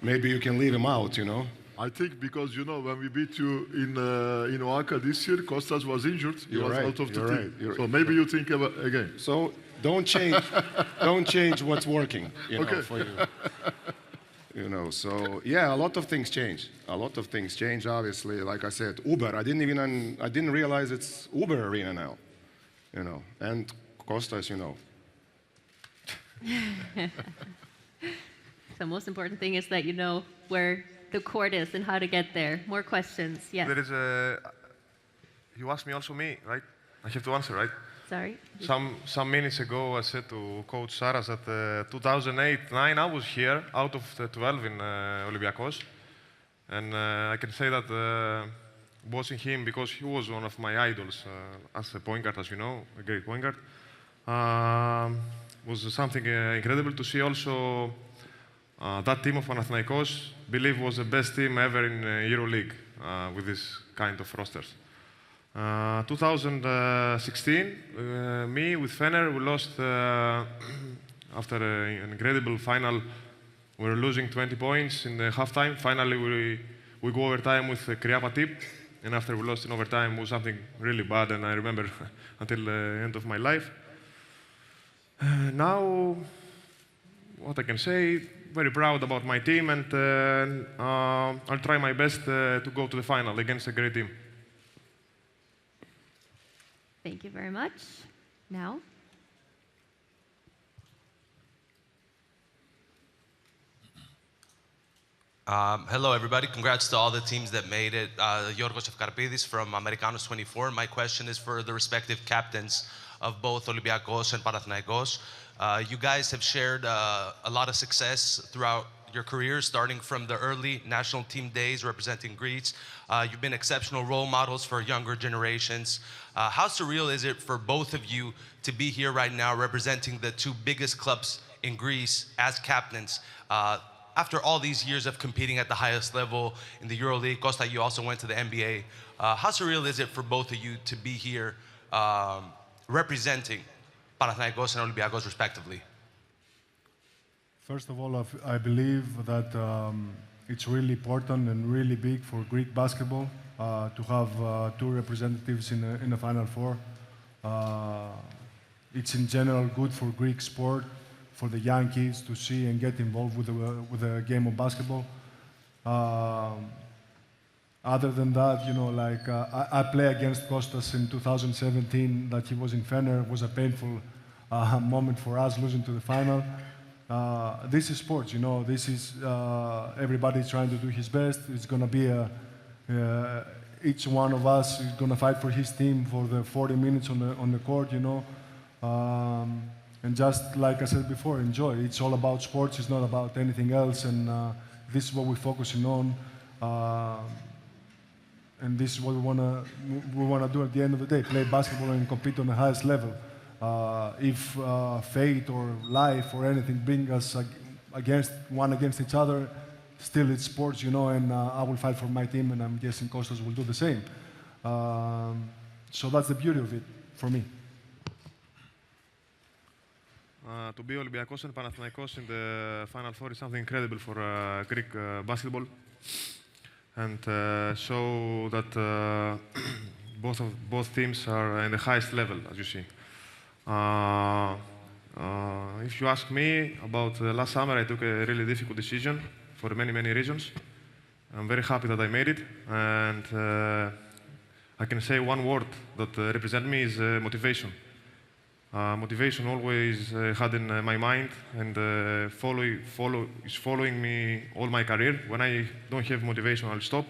maybe you can leave him out, I think because, when we beat you in Oaxaca this year, Kostas was injured. He was out of the team. So maybe you think about again. So don't change what's working, for you. So yeah, a lot of things change. Obviously. Like I said, Uber. I didn't realize it's Uber Arena now, And Kostas, The most important thing is that you know where the court is and how to get there. More questions? Yes. There is you asked me also me, right? I have to answer, right? Sorry? Some minutes ago, I said to Coach Saras that 2008-9, I was here out of the 12 in Olympiacos. And I can say that watching him, because he was one of my idols as a point guard, as you know, a great point guard, was something incredible to see also. That team of Panathinaikos, believe, was the best team ever in EuroLeague with this kind of rosters. 2016, me with Fener, we lost after an incredible final. We were losing 20 points in the halftime. Finally, we go overtime with Kriapa tip, and after we lost in overtime, it was something really bad, and I remember until the end of my life. Now, what I can say, very proud about my team, and I'll try my best to go to the final against a great team. Thank you very much. Now? Hello, everybody. Congrats to all the teams that made it. Giorgos Efkarpidis from Americanos 24. My question is for the respective captains of both Olympiacos and Panathinaikos. You guys have shared a lot of success throughout your careers, starting from the early national team days representing Greece. You've been exceptional role models for younger generations. How surreal is it for both of you to be here right now representing the two biggest clubs in Greece as captains? After all these years of competing at the highest level in the EuroLeague, Costa, you also went to the NBA. How surreal is it for both of you to be here representing Panathinaikos and Olympiacos respectively? First of all, I believe that it's really important and really big for Greek basketball to have two representatives in the Final Four. It's in general good for Greek sport, for the young kids to see and get involved with the game of basketball. Other than that, I played against Kostas in 2017, that he was in Fener. It was a painful moment for us, losing to the final. This is sports, this is everybody trying to do his best. It's going to be each one of us is going to fight for his team for the 40 minutes on the court, and just like I said before, enjoy. It's all about sports. It's not about anything else. And this is what we're focusing on. And this is what we want to do at the end of the day: play basketball and compete on the highest level. If fate or life or anything bring us against each other, still it's sports, and I will fight for my team, and I'm guessing Kostas will do the same. So that's the beauty of it for me. To be Olympiacos and Panathinaikos in the Final Four is something incredible for Greek basketball, and show that both teams are in the highest level, as you see. If you ask me about last summer, I took a really difficult decision for many, many reasons. I'm very happy that I made it, and I can say one word that represents me is motivation. Motivation always had in my mind, and is following me all my career. When I don't have motivation, I'll stop.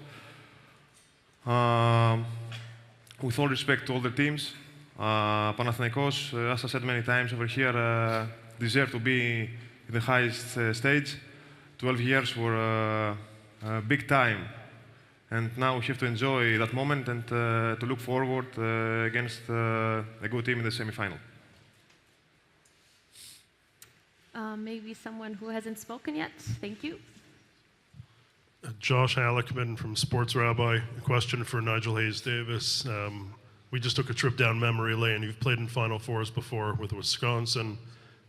With all respect to all the teams, Panathinaikos, as I said many times over here, deserve to be in the highest stage. 12 years were a big time. And now we have to enjoy that moment and to look forward against a good team in the semi-final. Maybe someone who hasn't spoken yet. Thank you. Josh Alickman from Sports Rabbi. A question for Nigel Hayes-Davis. We just took a trip down memory lane. You've played in Final Fours before with Wisconsin.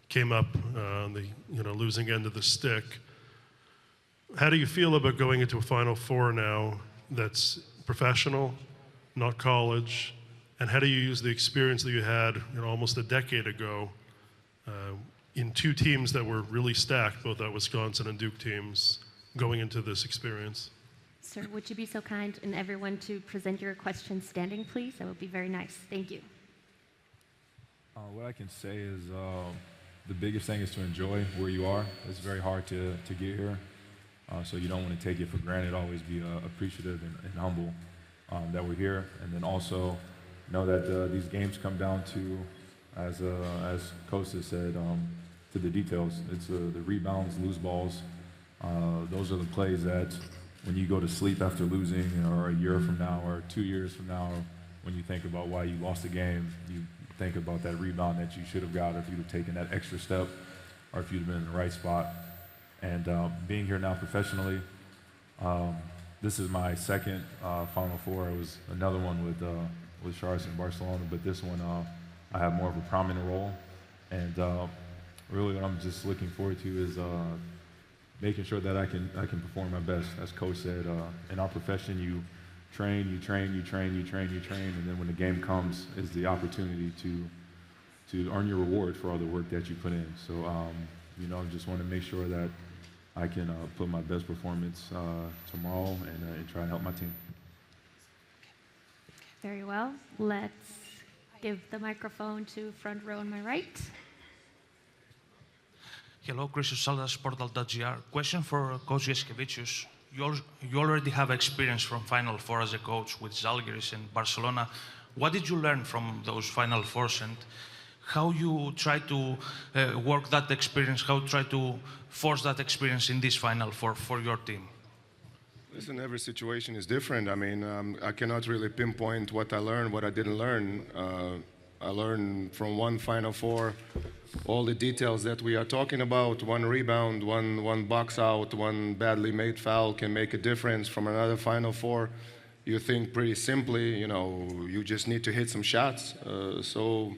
Came up on the losing end of the stick. How do you feel about going into a Final Four now that's professional, not college? And how do you use the experience that you had almost a decade ago in two teams that were really stacked, both that Wisconsin and Duke teams, going into this experience? Sir, would you be so kind and everyone to present your questions standing, please? That would be very nice. Thank you. What I can say is the biggest thing is to enjoy where you are. It's very hard to get here, so you don't want to take it for granted. Always be appreciative and humble that we're here, and then also know that these games come down to, as Costa said, to the details. It's the rebounds, loose balls. Those are the plays that when you go to sleep after losing, or a year from now, or 2 years from now, when you think about why you lost the game, you think about that rebound that you should have got if you'd have taken that extra step, or if you'd have been in the right spot. And being here now professionally, this is my second Final Four. It was another one with Charles in Barcelona, but this one I have more of a prominent role. And really what I'm just looking forward to is making sure that I can perform my best. As Coach said, in our profession, you train, and then when the game comes, is the opportunity to earn your reward for all the work that you put in. So, I just want to make sure that I can put my best performance tomorrow and try and help my team. Very well. Let's give the microphone to front row on my right. Hello, Chris Saldas, Portal.gr. Question for Coach Jaskevicius. You already have experience from Final Four as a coach with Žalgiris and Barcelona. What did you learn from those Final Fours, and how you try to work that experience, how you try to force that experience in this Final Four for your team? Listen, every situation is different. I mean, I cannot really pinpoint what I learned, what I didn't learn. I learned from one Final Four all the details that we are talking about. One rebound, one box out, one badly made foul can make a difference. From another Final Four, you think pretty simply, you just need to hit some shots. So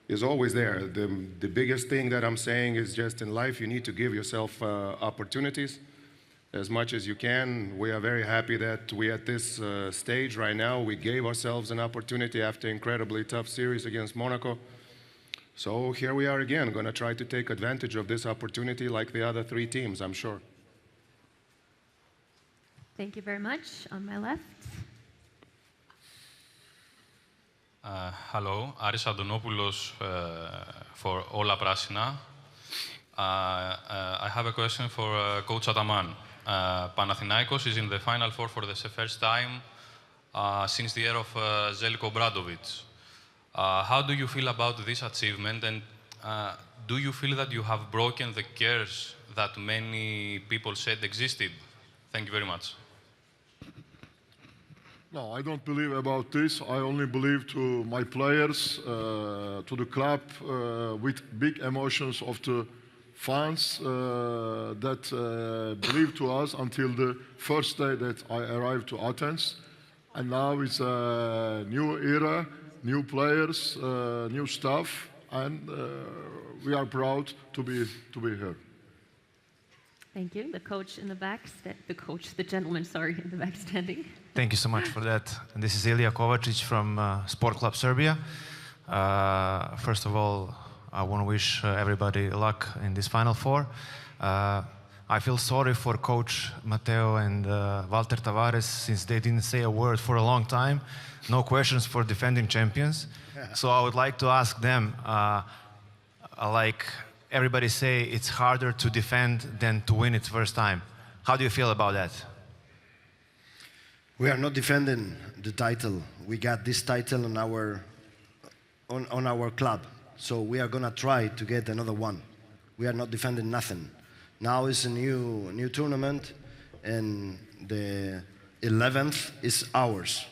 it's always there. The biggest thing that I'm saying is just in life, you need to give yourself opportunities as much as you can. We are very happy that we at this stage right now. We gave ourselves an opportunity after incredibly tough series against Monaco. So here we are again, going to try to take advantage of this opportunity like the other three teams, I'm sure. Thank you very much. On my left. Hello, Aris Adonopoulos for Όλα Πράσινα. I have a question for Coach Ataman. Panathinaikos is in the Final Four for the first time since the era of Zeljko Obradovic. How do you feel about this achievement, and do you feel that you have broken the curse that many people said existed? Thank you very much. No, I don't believe about this. I only believe to my players, to the club, with big emotions of the fans that believe to us until the first day that I arrived to Athens. And now it's a new era, new players, new staff, and we are proud to be here. Thank you. The coach in the back, the gentleman, sorry, in the back standing. Thank you so much for that. And this is Ilya Kovacic from Sport Club Serbia. First of all, I want to wish everybody luck in this Final Four. I feel sorry for Coach Matteo and Walter Tavares, since they didn't say a word for a long time. No questions for defending champions. So I would like to ask them, like everybody say, it's harder to defend than to win its first time. How do you feel about that? We are not defending the title. We got this title on on our club. So we are gonna try to get another one. We are not defending nothing. Now it's a new tournament, and the 11th is ours.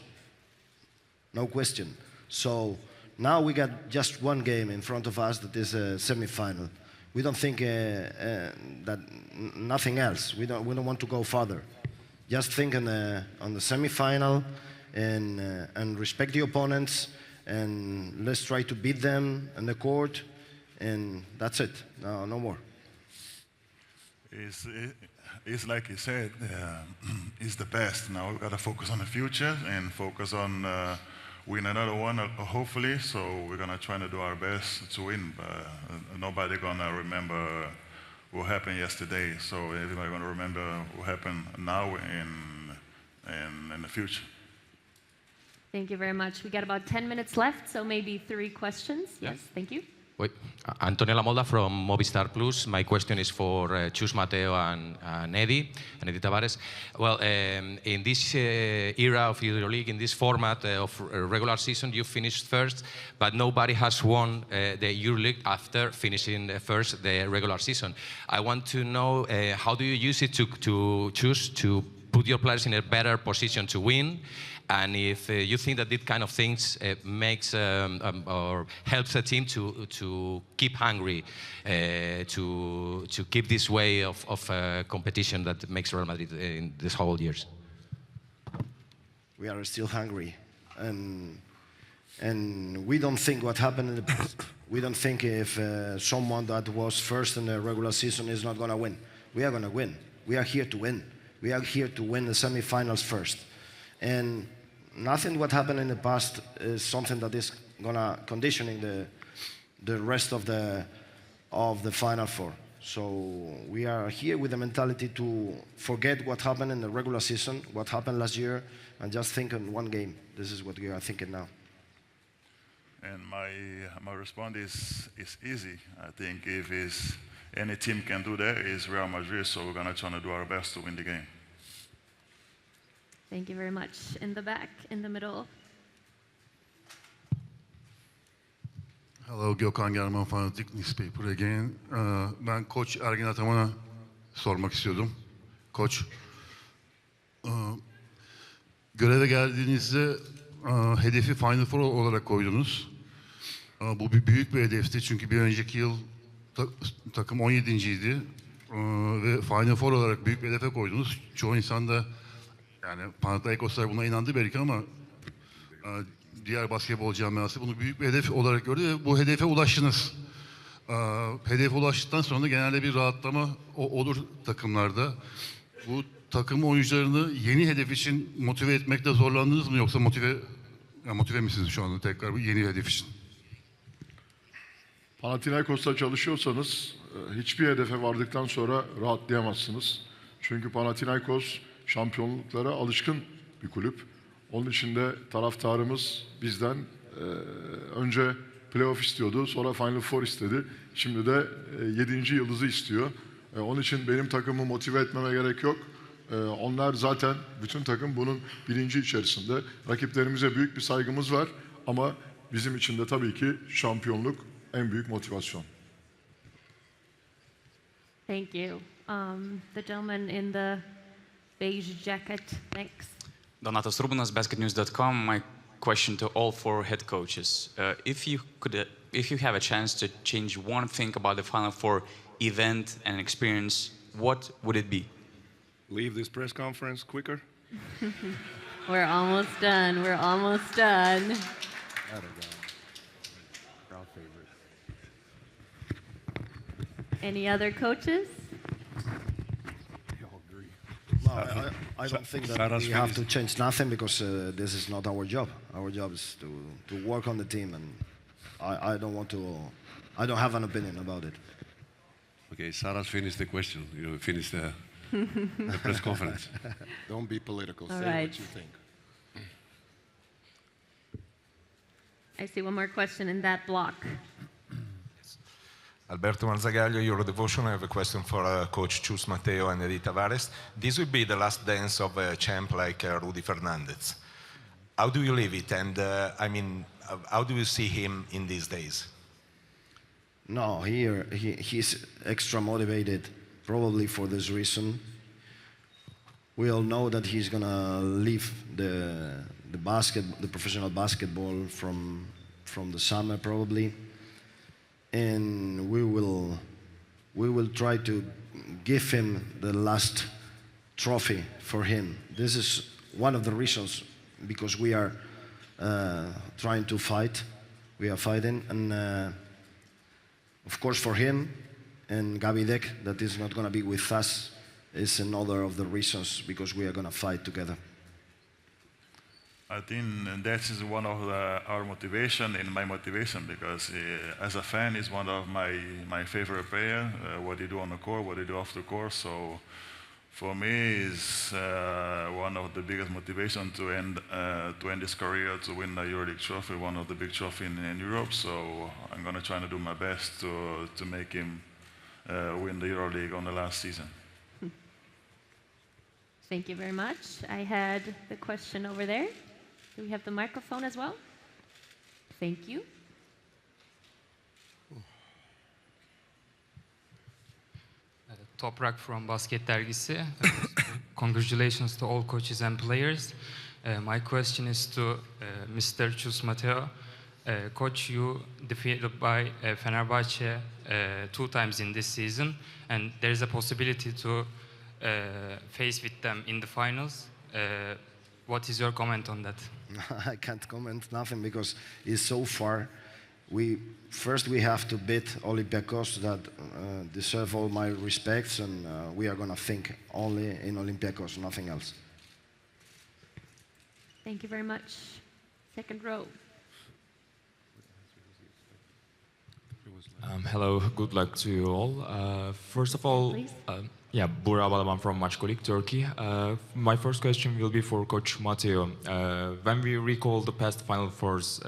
No question. So now we got just one game in front of us that is a semi-final. We don't think that nothing else. We don't want to go further. Just think on the semi-final and respect the opponents, and let's try to beat them on the court, and that's it. No more. It's like you said, it's the past. Now we've got to focus on the future and focus on win another one, hopefully. So we're gonna try to do our best to win. But nobody gonna remember what happened yesterday. So everybody gonna remember what happened now and in the future. Thank you very much. We got about 10 minutes left, so maybe 3 questions. Yes, thank you. Wait, Antonio Lamolda from Movistar Plus. My question is for Chus Mateo and Eddie Tavares. Well, in this era of EuroLeague, in this format of regular season, you finished first, but nobody has won the EuroLeague after finishing first the regular season. I want to know how do you use it to choose to put your players in a better position to win? And if you think that these kind of things makes or helps the team to keep hungry, to keep this way of competition that makes Real Madrid in this whole years. We are still hungry, and we don't think what happened in the past. We don't think if someone that was first in the regular season is not going to win. We are going to win. We are here to win. We are here to win the semi-finals first. And nothing what happened in the past is something that is gonna conditioning the rest of the Final Four. So we are here with the mentality to forget what happened in the regular season, what happened last year, and just think in one game. This is what we are thinking now. And my response is easy. I think if any team can do that, it's Real Madrid. So we're gonna try to do our best to win the game. Thank you very much. In the back, in the middle. Hello, Gökhan German, Fanatic Newspaper again. Ben Koç Ergin Ataman'a sormak istiyordum. Koç, göreve geldiğinizde hedefi Final Four olarak koydunuz. Bu büyük bir hedefti çünkü bir önceki yıl takım 17.'ydi ve Final Four olarak büyük bir hedefe koydunuz. Çoğu insan da yani Panathinaikoslar buna inandı belki ama diğer basketbol camiası bunu büyük bir hedef olarak gördü ve bu hedefe ulaştınız. Hedefe ulaştıktan sonra genelde bir rahatlama olur takımlarda. Bu takım oyuncularını yeni hedef için motive etmekte zorlandınız mı yoksa motive misiniz şu anda tekrar bu yeni hedef için? Panathinaikos'ta çalışıyorsanız hiçbir hedefe vardıktan sonra rahatlayamazsınız. Çünkü Panathinaikos şampiyonluklara alışkın bir kulüp. Onun için de taraftarımız bizden önce playoff istiyordu, sonra Final Four istedi. Şimdi de 7. yıldızı istiyor. Onun için benim takımı motive etmeme gerek yok. Onlar zaten, bütün takım bunun bilinci içerisinde. Rakiplerimize büyük bir saygımız var ama bizim için de tabii ki şampiyonluk en büyük motivasyon. Thank you. The gentleman in the beige jacket, thanks. Donatas Rubinas, basketnews.com. My question to all 4 head coaches: if you have a chance to change one thing about the Final Four event and experience, what would it be? Leave this press conference quicker. We're almost done. We're almost done. Any other coaches? No, I don't think that we have to change nothing because this is not our job. Our job is to work on the team, and I don't have an opinion about it. Okay, Sarah's finished the question. You finished the press conference. Don't be political. All Say right. what you think. I see one more question in that block. Alberto Manzagaglio, Eurodevotion. I have a question for Coach Chus Mateo and Eddie Tavares. This will be the last dance of a champ like Rudy Fernandez. how do you live it? And I mean, how do you see him in these days? No, he's extra motivated, probably for this reason. We all know that he's gonna leave the professional basketball from the summer probably, and we will try to give him the last trophy for him. This is one of the reasons, because we are trying to fight. We are fighting, and of course for him and Gavidek, that is not going to be with us, is another of the reasons, because we are going to fight together. I think that is one of our motivation and my motivation, because as a fan, he's one of my favorite players. What he do on the court, what he do off the court. So for me, is one of the biggest motivation to end his career, to win the EuroLeague trophy, one of the big trophy in Europe. So I'm gonna try to do my best to make him win the EuroLeague on the last season. Thank you very much. I had the question over there. Do we have the microphone as well? Thank you. Toprak from Basket Dergisi. Congratulations to all coaches and players. My question is to Mr. Chus Mateo. Coach, you defeated by Fenerbahce 2 times in this season, and there is a possibility to face with them in the finals. What is your comment on that? I can't comment nothing, because it's so far. First we have to beat Olympiacos, that deserve all my respects, and we are going to think only in Olympiacos, nothing else. Thank you very much. Second row. Hello, good luck to you all. First of all, Burak Balaban from Maçkolik, Turkey. My first question will be for Coach Mateo. When we recall the past Final Fours,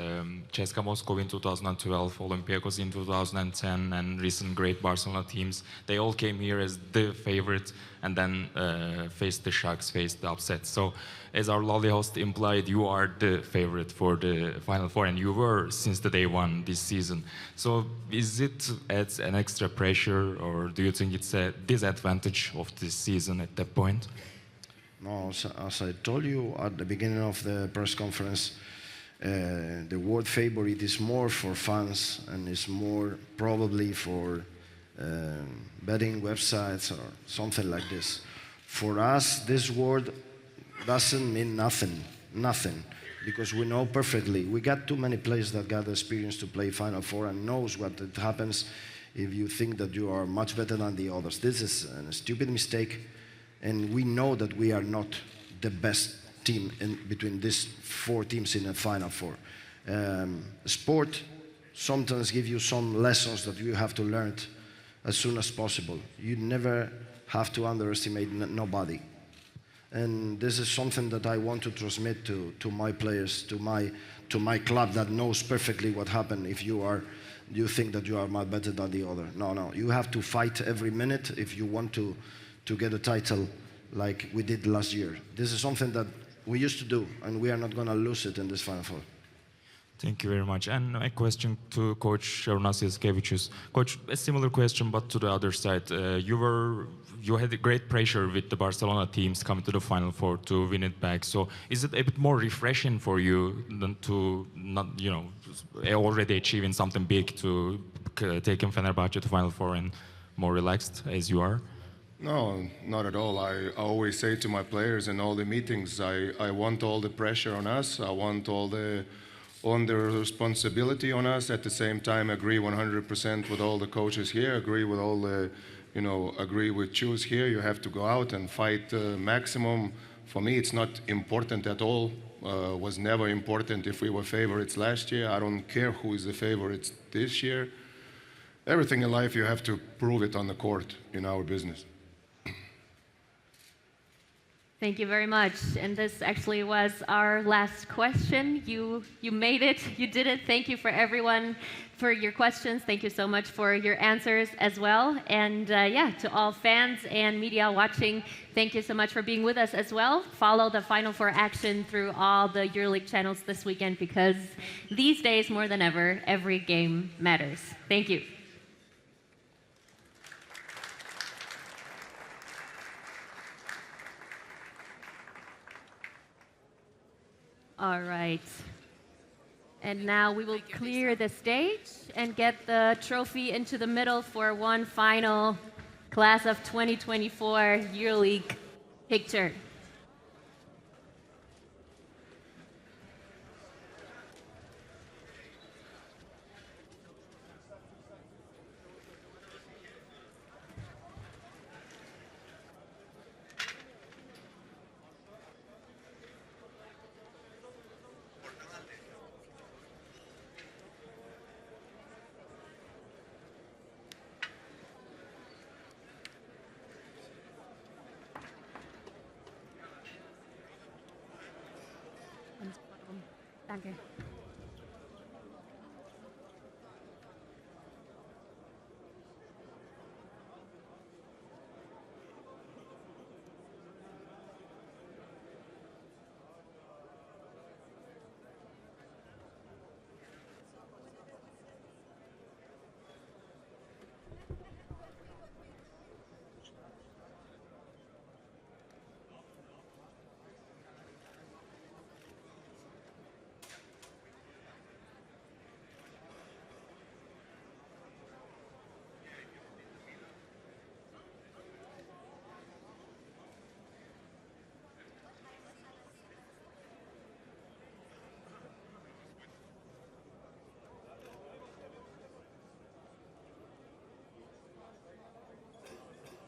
CSKA Moscow in 2012, Olympiacos in 2010, and recent great Barcelona teams, they all came here as the favorite and then faced the shocks, faced the upsets. So, as our lovely host implied, you are the favorite for the Final Four, and you were since the day one this season. So, is it adds an extra pressure, or do you think it's a disadvantage of this season at that point? No, as I told you at the beginning of the press conference, the word favorite is more for fans, and is more probably for betting websites or something like this. For us, this word doesn't mean nothing, because we know perfectly. We got too many players that got the experience to play Final Four and knows what it happens if you think that you are much better than the others. This is a stupid mistake, and we know that we are not the best team between these 4 teams in the Final Four. Sport sometimes gives you some lessons that you have to learn as soon as possible. You never have to underestimate nobody. And this is something that I want to transmit to my players, to my club, that knows perfectly what happened if you think that you are much better than the other. No, you have to fight every minute if you want to get a title like we did last year. This is something that we used to do, and we are not going to lose it in this Final Four. Thank you very much. And a question to Coach Šarūnas Jaskevičius. Coach, a similar question, but to the other side. You had a great pressure with the Barcelona teams coming to the Final Four to win it back. So is it a bit more refreshing for you than to not, already achieving something big, to taking Fenerbahce to Final Four and more relaxed as you are? No, not at all. I always say to my players in all the meetings, I want all the pressure on us. I want all the responsibility on us. At the same time, agree 100% with all the coaches here, agree with all the, agree with Chus here. You have to go out and fight maximum. For me, it's not important at all. Was never important if we were favorites last year. I don't care who is the favorites this year. Everything in life, you have to prove it on the court in our business. Thank you very much. And this actually was our last question. You made it. You did it. Thank you for everyone for your questions. Thank you so much for your answers as well. And yeah, to all fans and media watching, thank you so much for being with us as well. Follow the Final Four action through all the EuroLeague channels this weekend because these days, more than ever, every game matters. Thank you. All right. And now we will clear the stage and get the trophy into the middle for one final Class of 2024 EuroLeague picture. Danke.